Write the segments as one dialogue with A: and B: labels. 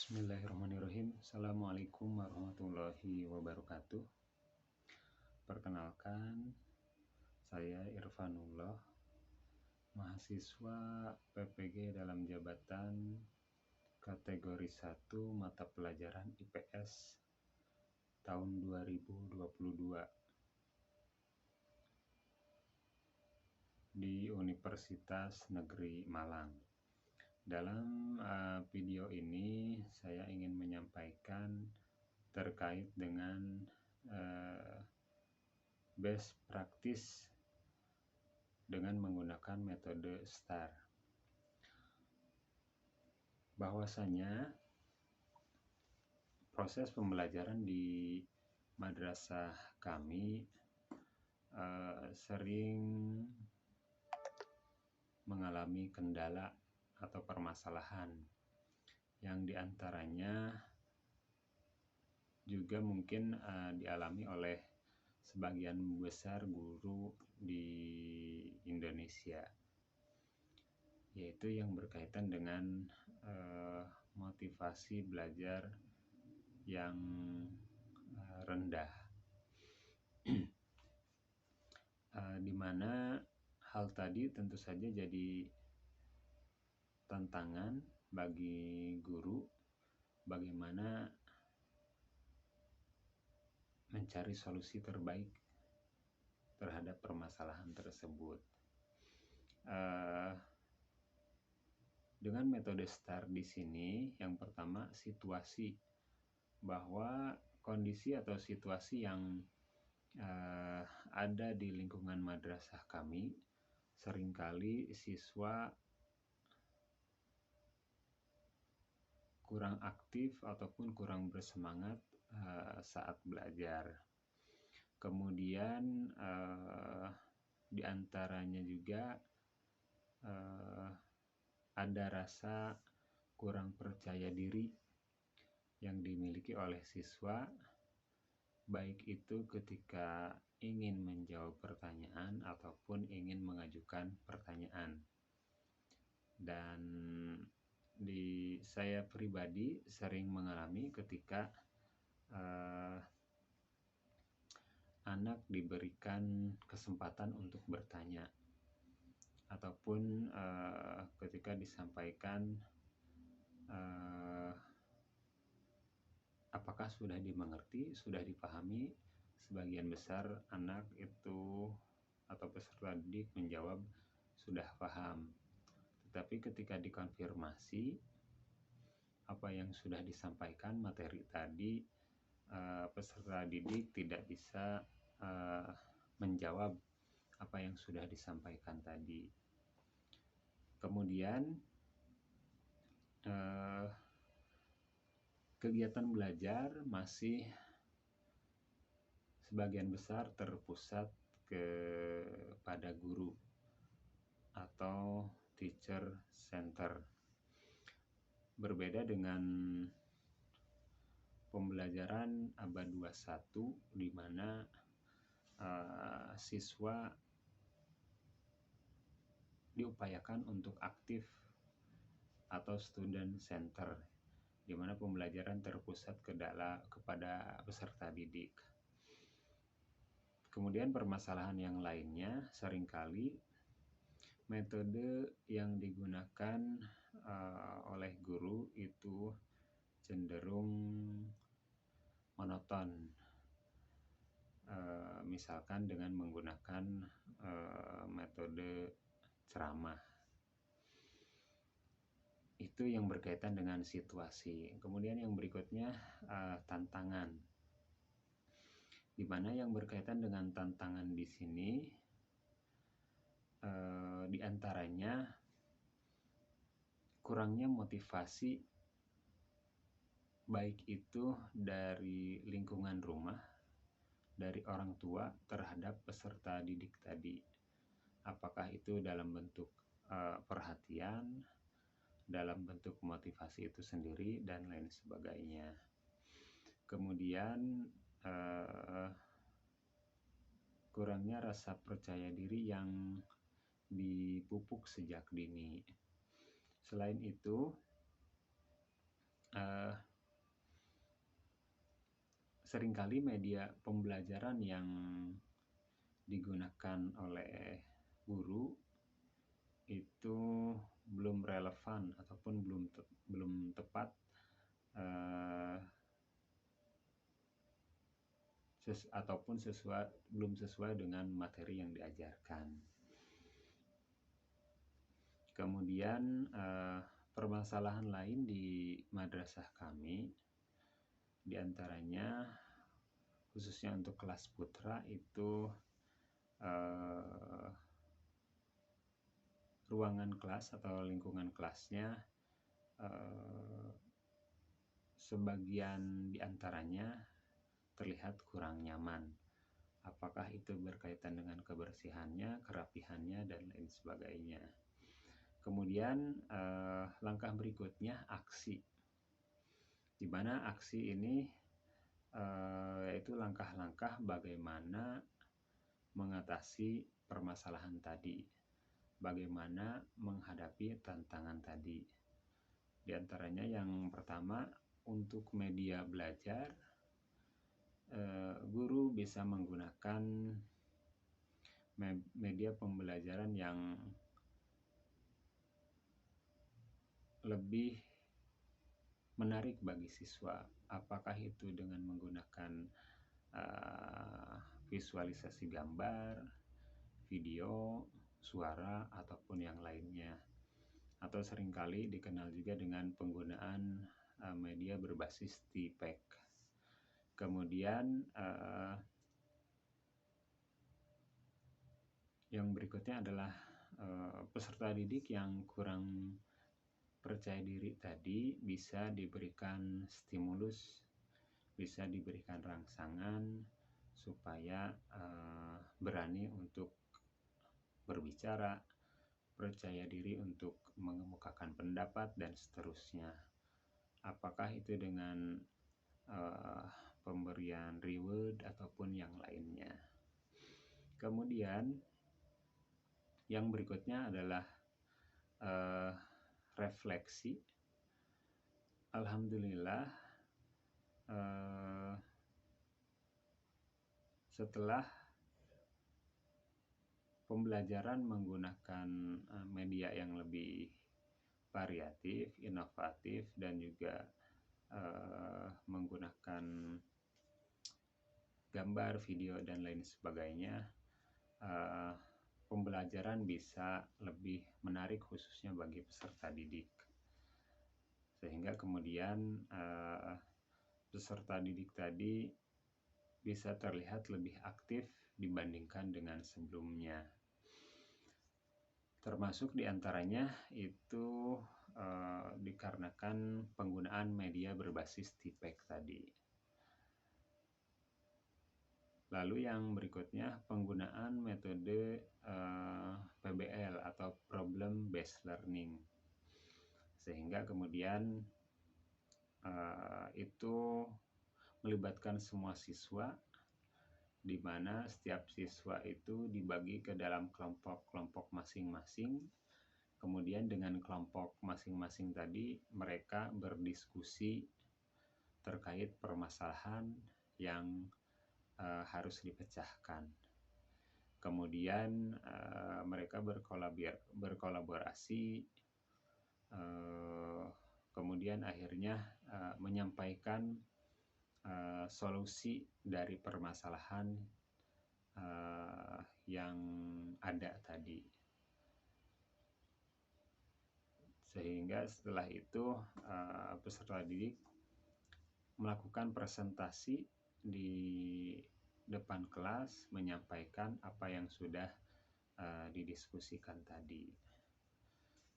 A: Bismillahirrahmanirrahim. Assalamualaikum warahmatullahi wabarakatuh. Perkenalkan, saya Irfanullah, mahasiswa PPG dalam jabatan kategori 1 mata pelajaran IPS tahun 2022 di Universitas Negeri Malang. Dalam video ini saya ingin menyampaikan terkait dengan best practice dengan menggunakan metode STAR. Bahwasanya proses pembelajaran di madrasah kami sering mengalami kendala atau permasalahan yang diantaranya juga mungkin dialami oleh sebagian besar guru di Indonesia, yaitu yang berkaitan dengan motivasi belajar yang rendah, di mana hal tadi tentu saja jadi tantangan bagi guru bagaimana mencari solusi terbaik terhadap permasalahan tersebut. Dengan metode STAR di sini, yang pertama situasi, bahwa kondisi atau situasi yang ada di lingkungan madrasah kami, seringkali siswa kurang aktif ataupun kurang bersemangat saat belajar. Kemudian diantaranya juga ada rasa kurang percaya diri yang dimiliki oleh siswa, baik itu ketika ingin menjawab pertanyaan ataupun ingin mengajukan pertanyaan. Dan saya pribadi sering mengalami ketika anak diberikan kesempatan untuk bertanya ataupun ketika disampaikan apakah sudah dimengerti, sudah dipahami, sebagian besar anak itu atau peserta didik menjawab sudah paham. Tetapi ketika dikonfirmasi apa yang sudah disampaikan materi tadi, peserta didik tidak bisa menjawab apa yang sudah disampaikan tadi. Kemudian kegiatan belajar masih sebagian besar terpusat kepada guru atau teacher center. Berbeda dengan pembelajaran abad 21 di mana siswa diupayakan untuk aktif atau student center, di mana pembelajaran terpusat kepada peserta didik. Kemudian permasalahan yang lainnya, seringkali metode yang digunakan oleh guru itu cenderung monoton, misalkan dengan menggunakan metode ceramah. Itu yang berkaitan dengan situasi. Kemudian yang berikutnya tantangan, di mana yang berkaitan dengan tantangan di sini di antaranya kurangnya motivasi, baik itu dari lingkungan rumah, dari orang tua terhadap peserta didik tadi. Apakah itu dalam bentuk perhatian, dalam bentuk motivasi itu sendiri, dan lain sebagainya. Kemudian kurangnya rasa percaya diri yang dipupuk sejak dini. Selain itu, eh, seringkali media pembelajaran yang digunakan oleh guru itu belum relevan ataupun belum tepat, eh, ataupun belum sesuai dengan materi yang diajarkan. Kemudian permasalahan lain di madrasah kami, diantaranya khususnya untuk kelas putra itu ruangan kelas atau lingkungan kelasnya sebagian diantaranya terlihat kurang nyaman. Apakah itu berkaitan dengan kebersihannya, kerapihannya, dan lain sebagainya. Kemudian langkah berikutnya aksi, di mana aksi ini yaitu langkah-langkah bagaimana mengatasi permasalahan tadi, bagaimana menghadapi tantangan tadi. Di antaranya yang pertama, untuk media belajar, guru bisa menggunakan media pembelajaran yang lebih menarik bagi siswa. Apakah itu dengan menggunakan visualisasi gambar, video, suara, ataupun yang lainnya. Atau seringkali dikenal juga dengan penggunaan media berbasis TPEG. Kemudian yang berikutnya adalah peserta didik yang kurang percaya diri tadi bisa diberikan stimulus, bisa diberikan rangsangan supaya berani untuk berbicara, percaya diri untuk mengemukakan pendapat, dan seterusnya. Apakah itu dengan pemberian reward ataupun yang lainnya. Kemudian yang berikutnya adalah refleksi. Alhamdulillah setelah pembelajaran menggunakan media yang lebih variatif, inovatif, dan juga menggunakan gambar, video, dan lain sebagainya, pembelajaran bisa lebih menarik khususnya bagi peserta didik. Sehingga kemudian peserta didik tadi bisa terlihat lebih aktif dibandingkan dengan sebelumnya. Termasuk diantaranya itu dikarenakan penggunaan media berbasis TPEG tadi. Lalu yang berikutnya penggunaan metode PBL atau Problem Based Learning. Sehingga kemudian itu melibatkan semua siswa, di mana setiap siswa itu dibagi ke dalam kelompok-kelompok masing-masing. Kemudian dengan kelompok masing-masing tadi mereka berdiskusi terkait permasalahan yang harus dipecahkan. Kemudian mereka berkolaborasi, kemudian akhirnya menyampaikan solusi dari permasalahan yang ada tadi. Sehingga setelah itu peserta didik melakukan presentasi di depan kelas, menyampaikan apa yang sudah didiskusikan tadi.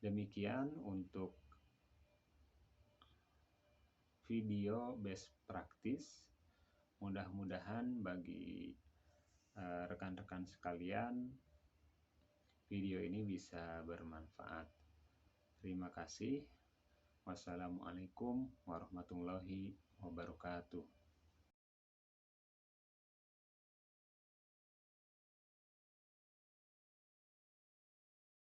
A: Demikian untuk video best practice. Mudah-mudahan bagi rekan-rekan sekalian video ini bisa bermanfaat. Terima kasih. Wassalamualaikum warahmatullahi wabarakatuh.